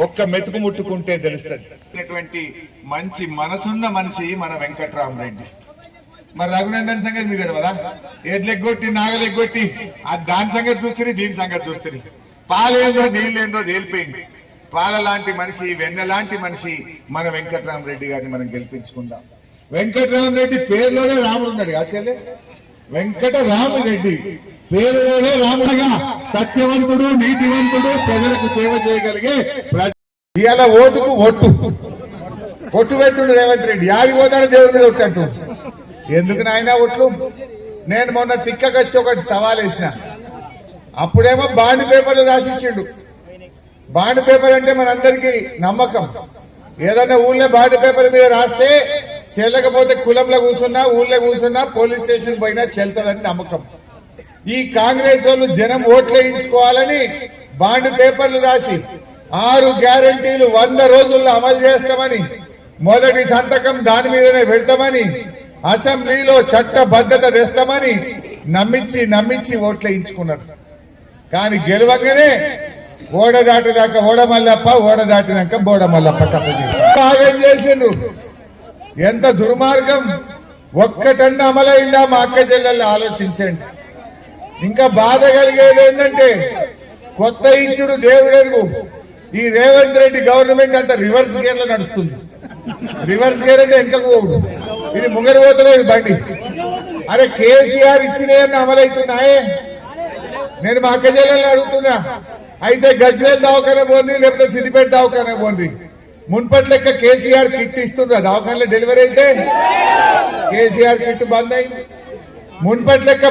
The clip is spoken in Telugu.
ఒక్క మెతుకు ముట్టుకుంటే తెలుస్తుంది. మంచి మనసున్న మనిషి మన వెంకట్రామరెడ్డి. మరి రఘునందన్ సంగతి మీ తెలియదా? ఎడ్లెగ్గొట్టి నాగలెగ్గొట్టి దాని సంగతి చూస్తుంది, దీని సంగతి చూస్తుంది. పాలేందో నీళ్ళేందో తేలిపోయింది. పాల లాంటి మనిషి, వెన్న లాంటి మనిషి మన వెంకట్రామరెడ్డి గారిని మనం గెలిపించుకుందాం. వెంకట్రామరెడ్డి పేరులోనే రాముడు ఉన్నాడు కాచెల్లే. వెంకటరామరెడ్డి పేరులోనే రాముడుగా సత్యవంతుడు, నీతివంతుడు, ప్రజలకు సేవ చేయగలిగే ఇవాళ ఓటుకు ఒట్టు పెట్టుండు రేవంత్ రెడ్డి. యాది పోతాడు దేవుడి మీద ఒట్టంటు. ఎందుకు నాయన ఒట్లు? నేను మొన్న తిక్కకొచ్చి ఒకటి సవాల్ వేసిన. అప్పుడేమో బాండ్ పేపర్లు రాసిచ్చిండు. బాండ్ పేపర్ అంటే మనందరికీ నమ్మకం. ఏదన్నా ఊళ్ళో బాండ్ పేపర్ మీద రాస్తే చెల్లకపోతే కులంలో కూర్చున్నా, ఊళ్ళో కూర్చున్నా, పోలీస్ స్టేషన్ పోయినా చెల్తుందని నమ్మకం. ఈ కాంగ్రెస్ వాళ్ళు జనం ఓట్లు వేయించుకోవాలని బాండ్ పేపర్లు రాసి 6 గ్యారంటీలు 100 రోజుల్లో అమలు చేస్తామని, మొదటి సంతకం దాని మీదనే పెడతామని, అసెంబ్లీలో చట్టబద్ధత తెస్తామని నమ్మించి ఓట్లు వేయించుకున్నారు. కానీ గెలవంగానే ఓడ దాటినాక ఓడమల్లప్ప, ఓడ దాటినాక బోడమల్లప్ప కాగం చేసిండ్రు. ఎంత దుర్మార్గం! ఒక్కటన్నా అమలైందా? మా అక్క చెల్లెళ్ళు ఆలోచించండి. ఇంకా బాధ కలిగేది ఏంటంటే కొత్త ఇచ్చుడు దేవుడెరుగు. ఈ రేవంత్ రెడ్డి గవర్నమెంట్ అంతా రివర్స్ గేర్ లో నడుస్తుంది. రివర్స్ గేర్ అంటే వెనకకు పోడు, ఇది ముంగరు పోతలేదు బండి. అరే కేసీఆర్ ఇచ్చినాయని అమలవుతున్నాయే. నేను మా అక్క చెల్లెల్ని అడుగుతున్నా, అయితే గజ్వేల్ దవాఖాన పోంది, లేకపోతే సిద్దిపేట దవాఖాన పోంది. మున్పటి లెక్క కేసీఆర్ కిట్ ఇస్తుండ్రు. దవాఖానలో డెలివరీ అయితే కేసీఆర్ కిట్ బంద్ అయింది. మున్పటి లెక్క